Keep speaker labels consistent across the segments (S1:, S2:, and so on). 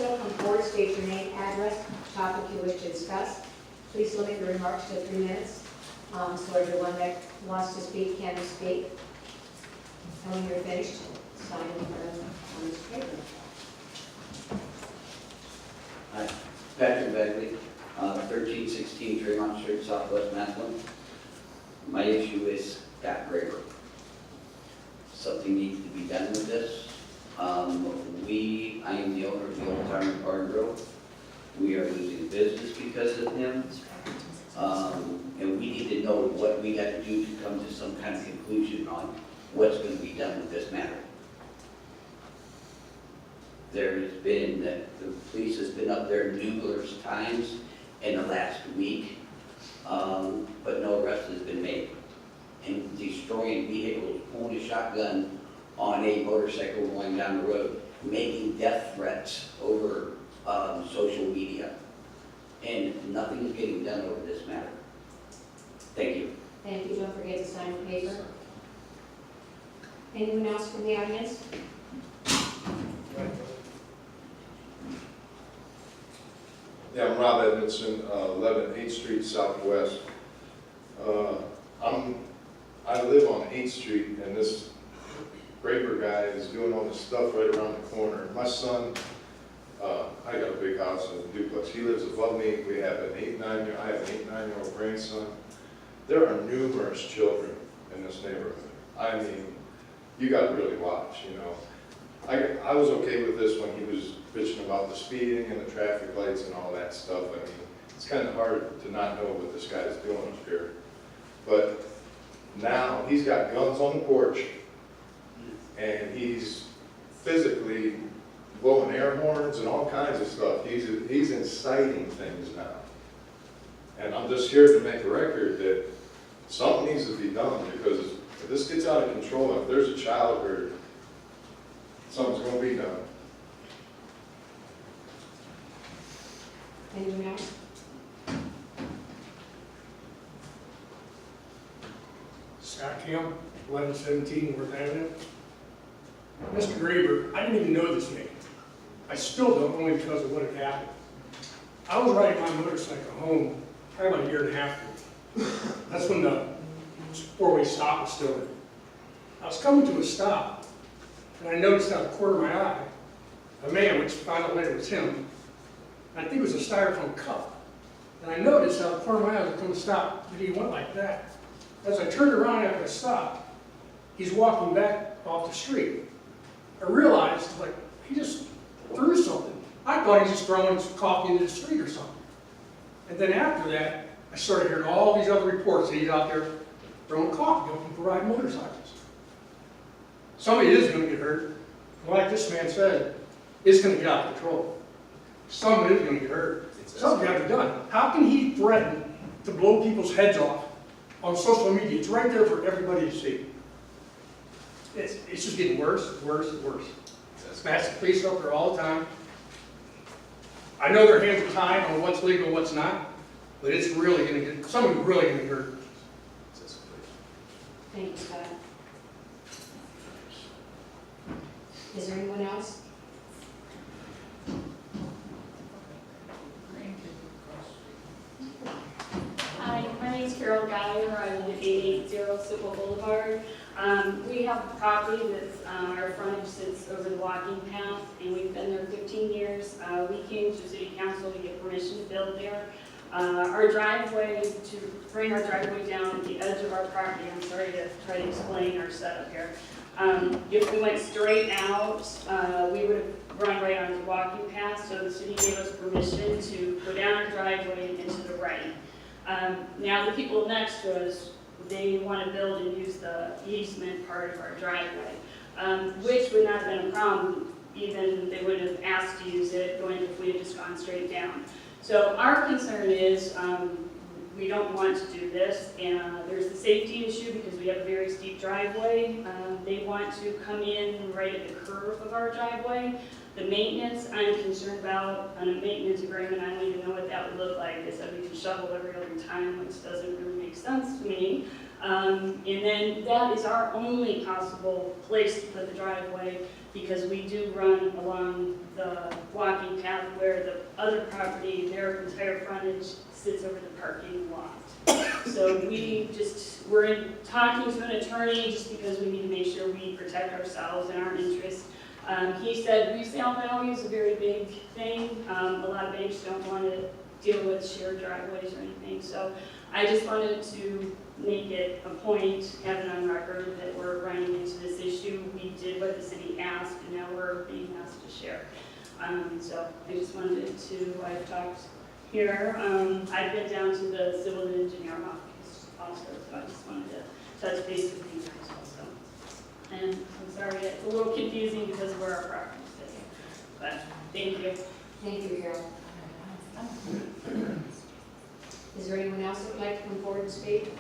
S1: will come forward, state your name, address, topic you wish to discuss. Please limit your remarks to 3 minutes, so everyone that wants to speak can speak. And when you're finished, sign on this paper.
S2: Hi, Patrick Begley, 1316 Tremont Street, Southwest Massillon. My issue is Pat Graber. Something needs to be done with this. I am the owner of the Old Timer Bar and Grill. We are losing business because of him. And we need to know what we got to do to come to some kind of conclusion on what's going to be done with this matter. There has been, the police has been up there numerous times in the last week, but no arrest has been made. And destroying vehicles, pulling a shotgun on a motorcycle going down the road, making death threats over social media. And nothing is getting done over this matter. Thank you.
S1: Thank you. Don't forget to sign the paper. Anyone else from the audience?
S3: Yeah, I'm Rob Edmondson, 11 8th Street Southwest. I live on 8th Street, and this Graber guy is doing all this stuff right around the corner. My son, I got a big house in a duplex. He lives above me. We have an 8-9-year. I have an 8-9-year-old grandson. There are numerous children in this neighborhood. I mean, you got to really watch. You know, I was okay with this when he was bitching about the speeding and the traffic lights and all that stuff. I mean, it's kind of hard to not know what this guy is doing up here. But now he's got guns on the porch, and he's physically blowing air horns and all kinds of stuff. He's inciting things now. And I'm just here to make a record that something needs to be done, because if this gets out of control, if there's a child hurt, something's going to be done.
S1: Anyone else?
S4: Scott Kemp, 1117 North Avenue. Mr. Graber, I didn't even know this man. I still don't, only because of what had happened. I was riding my motorcycle home probably about a year and a half ago. That's when the four-way stop was still in. I was coming to a stop, and I noticed out of the corner of my eye, a man, which found out later was him, I think it was a styrofoam cup. And I noticed out of the corner of my eye, as I come to stop, that he went like that. As I turned around after I stopped, he's walking back off the street. I realized, like, he just threw something. I thought he was just throwing his coffee into the street or something. And then after that, I started hearing all these other reports that he's out there throwing coffee up people riding motorcycles. Somebody is going to get hurt. Like this man said, it's going to get out of control. Somebody is going to get hurt. Something's got to be done. How can he threaten to blow people's heads off on social media? It's right there for everybody to see. It's just getting worse and worse and worse. Massive police up there all the time. I know their hands are tied on what's legal and what's not, but it's really going to get, somebody's really going to get hurt.
S1: Thank you, Scott. Is there anyone else?
S5: Hi, my name is Carol Geyer. I live at 880 Civil Boulevard. We have a property that's our frontage sits over the walking path, and we've been there 15 years. We came to City Council to get permission to build there. Our driveway, to bring our driveway down at the edge of our property, I'm sorry to try to explain our setup here. If we went straight out, we would have run right onto the walking path, so the city gave us permission to go down our driveway and to the right. Now the people next to us, they want to build and use the easement part of our driveway, which would not have been a problem, even they would have asked to use it going if we had just gone straight down. So our concern is we don't want to do this, and there's the safety issue because we have a very steep driveway. They want to come in right at the curve of our driveway. The maintenance, I'm concerned about. On a maintenance agreement, I don't even know what that would look like. They said we can shovel every other time, which doesn't really make sense to me. And then that is our only possible place to put the driveway. because we do run along the walking path where the other property, their entire frontage sits over the parking lot. So we're talking to an attorney just because we need to make sure we protect ourselves and our interests. He said resale value is a very big thing. A lot of banks don't want to deal with shared driveways or anything. So I just wanted to make it a point, have it on record that we're running into this issue. We did what the city asked, and now we're being asked to share. So I just wanted to, I've talked here. I've been down to the civil engineer office also, so I just wanted to touch base with you guys also. And I'm sorry, it's a little confusing because of where our property is sitting, but thank you.
S1: Thank you, Carol. Is there anyone else that would like to come forward and speak?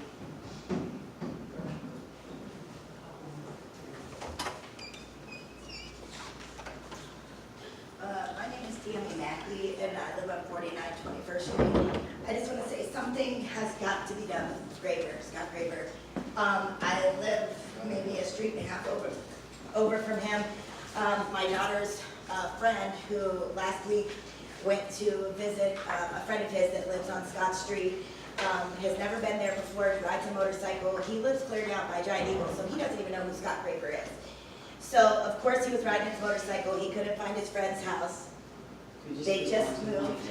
S6: My name is Tammy Mackey, and I live on 49 21st Street. I just want to say something has got to be done with Graber, Scott Graber. I live maybe a street and a half over from him. My daughter's friend, who last week went to visit a friend of his that lives on Scott Street, has never been there before, rides a motorcycle. He lives clear down by Giant Eagle, so he doesn't even know who Scott Graber is. So, of course, he was riding his motorcycle. He couldn't find his friend's house. They just moved.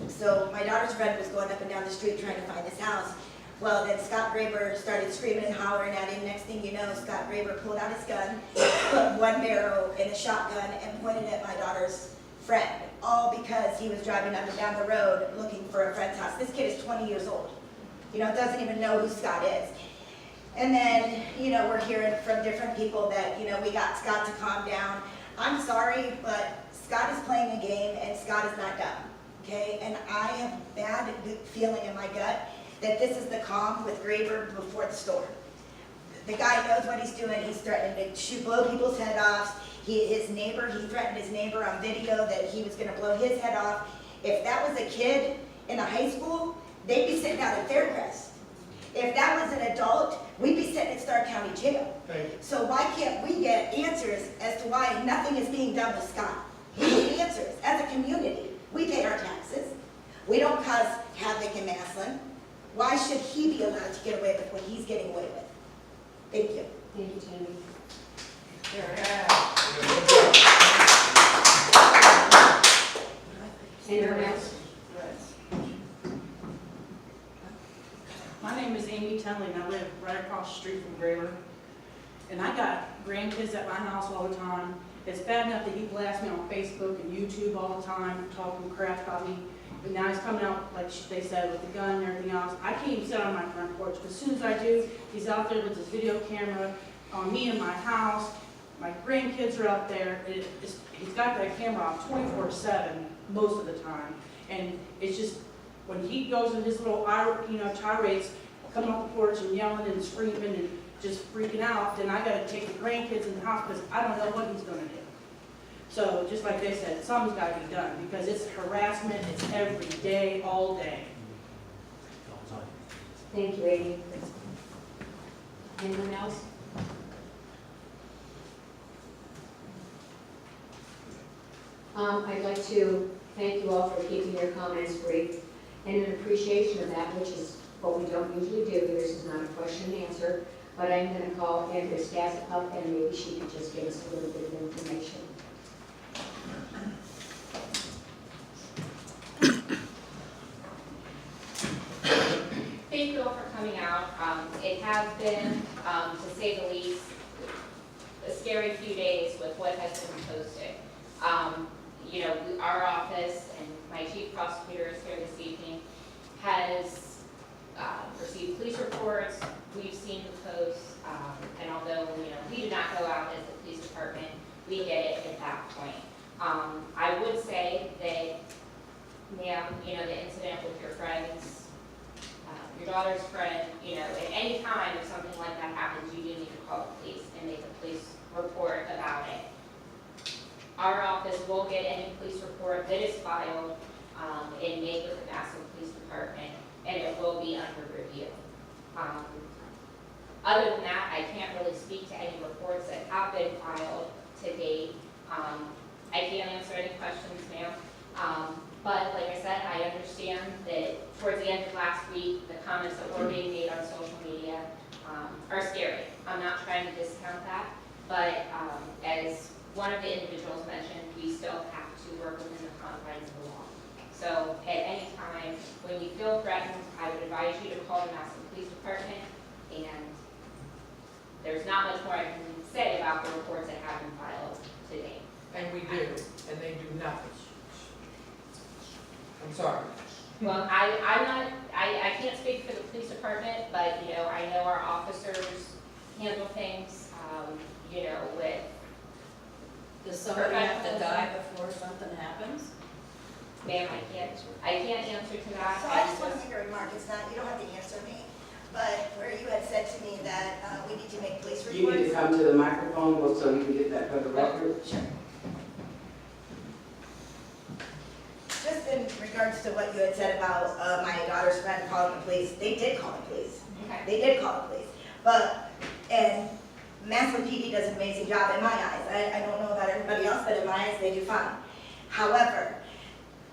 S6: So my daughter's friend was going up and down the street trying to find his house. Well, then Scott Graber started screaming and hollering at him. Next thing you know, Scott Graber pulled out his gun, put one barrel in a shotgun, and pointed at my daughter's friend, all because he was driving up and down the road looking for a friend's house. This kid is 20 years old. Doesn't even know who Scott is. And then, we're hearing from different people that, we got Scott to calm down. I'm sorry, but Scott is playing a game, and Scott is not done, okay? And I have a bad feeling in my gut that this is the calm with Graber before the storm. The guy knows what he's doing. He's threatening to blow people's head off. He threatened his neighbor on video that he was going to blow his head off. If that was a kid in a high school, they'd be sitting out at Faircrest. If that was an adult, we'd be sitting at Stark County Jail. So why can't we get answers as to why nothing is being done with Scott? We need answers. As a community, we pay our taxes. We don't cause havoc in Massillon. Why should he be allowed to get away with what he's getting away with? Thank you.
S1: Thank you, Tammy. Anyone else?
S7: My name is Amy Tunley, and I live right across the street from Graber. And I got grandkids at my house all the time. It's bad enough that he blasts me on Facebook and YouTube all the time, talking crap about me. But now he's coming out, like they said, with the gun and everything else. I can't even sit on my front porch. But as soon as I do, he's out there with his video camera on me in my house. My grandkids are out there. He's got that camera off 24/7 most of the time. And it's just, when he goes in his little tirades, coming off the porch and yelling and screaming and just freaking out, then I gotta take the grandkids in the house because I don't know what he's gonna do. So just like they said, something's gotta be done because it's harassment, it's every day, all day.
S1: Thank you, Amy. Anyone else? I'd like to thank you all for keeping your comments brief and in appreciation of that, which is what we don't usually do. This is not a question and answer, but I'm going to call Andrea Scass up and maybe she could just give us a little bit of information.
S8: Thank you all for coming out. It has been, to say the least, a scary few days with what has been posted. Our office and my chief prosecutor is here this evening has received police reports. We've seen the posts, and although we do not go out as the police department, we get it at that point. I would say that, ma'am, the incident with your friends, your daughter's friend, at any time if something like that happens, you do need to call the police and make a police report about it. Our office will get any police report that is filed and made with the Massillon Police Department, and it will be under review. Other than that, I can't really speak to any reports that have been filed to date. I can't answer any questions, ma'am. But like I said, I understand that towards the end of last week, the comments that were being made on social media are scary. I'm not trying to discount that, but as one of the individuals mentioned, we still have to work within the confines of the law. So at any time, when you feel threatened, I would advise you to call the Massillon Police Department, and there's not much more I can say about the reports that have been filed to date.
S9: And we do, and they do nothing. I'm sorry.
S8: Well, I can't speak for the police department, but, you know, I know our officers handle things, you know, with,
S10: Does somebody have to die before something happens?
S8: ma'am, I can't answer to that.
S6: So I just want to make a remark, it's not, you don't have to answer me, but where you had said to me that we need to make police reports.
S11: You need to come to the microphone so you can get that for the record.
S6: Sure. Just in regards to what you had said about my daughter's friend calling the police, they did call the police.
S8: Okay.
S6: They did call the police. But, and Massillon PD does an amazing job in my eyes. I don't know about everybody else, but in my eyes, they do fine. However,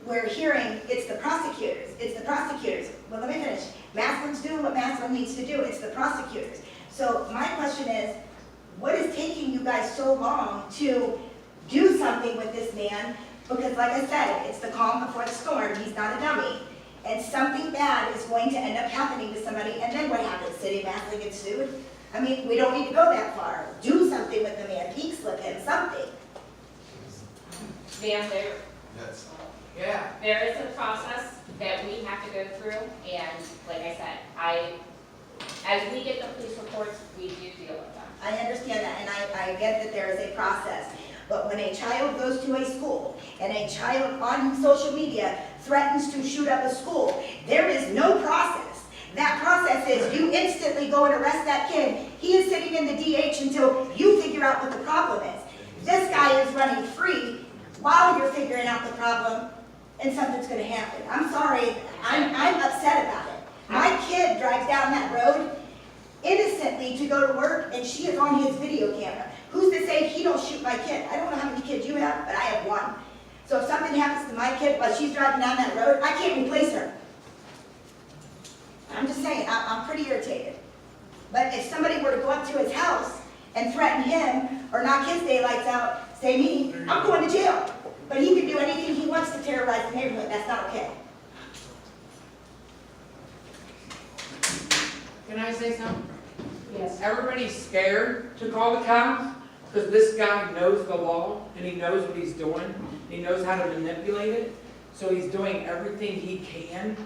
S6: we're hearing it's the prosecutors. It's the prosecutors. Well, let me finish. Massillon's doing what Massillon needs to do. It's the prosecutors. So my question is, what is taking you guys so long to do something with this man? Because like I said, it's the calm before the storm. He's not a dummy. And something bad is going to end up happening to somebody. And then what happens? City of Massillon gets sued? I mean, we don't need to go that far. Do something with the man. Peak slip him, something.
S8: Ma'am,
S9: Yeah.
S8: there is a process that we have to go through, and like I said, as we get the police reports, we do deal with them.
S6: I understand that, and I get that there is a process. But when a child goes to a school and a child on social media threatens to shoot up a school, there is no process. That process is you instantly go and arrest that kid. He is sitting in the DH until you figure out what the problem is. This guy is running free while you're figuring out the problem, and something's going to happen. I'm sorry, I'm upset about it. My kid drives down that road innocently to go to work, and she is on his video camera. Who's to say he don't shoot my kid? I don't know how many kids you have, but I have one. So if something happens to my kid while she's driving down that road, I can't replace her. I'm just saying, I'm pretty irritated. But if somebody were to go up to his house and threaten him or knock his daylights out, say me, I'm going to jail. But he can do anything he wants to terrorize the neighborhood. That's not okay.
S9: Can I say something?
S1: Yes.
S9: Everybody's scared to call the cops because this guy knows the law and he knows what he's doing. He knows how to manipulate it. So he's doing everything he can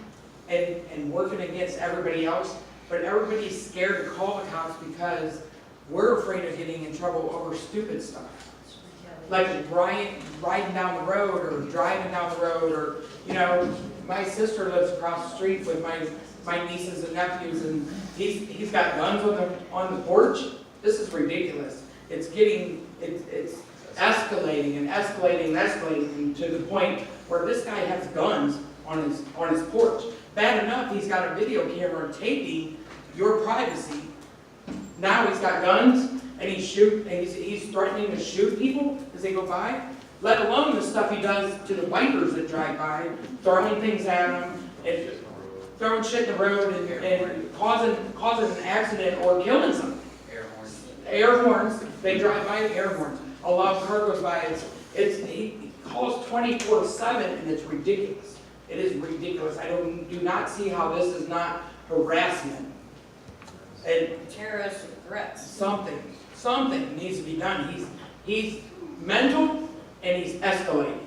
S9: and working against everybody else. But everybody's scared to call the cops because we're afraid of getting in trouble over stupid stuff. Like riding down the road or driving down the road, or, you know, my sister lives across the street with my nieces and nephews, and he's got guns with him on the porch. This is ridiculous. It's escalating and escalating and escalating to the point where this guy has guns on his porch. Bad enough he's got a video camera taping your privacy. Now he's got guns and he's threatening to shoot people as they go by. Let alone the stuff he does to the bikers that drive by, throwing things at them and throwing shit in the road and causing an accident or killing somebody. Air horns. They drive by the air horns. A lot of car goes by. He calls 24/7, and it's ridiculous. It is ridiculous. I do not see how this is not harassment. And
S10: Terrorist threats.
S9: something needs to be done. He's mental and he's escalating.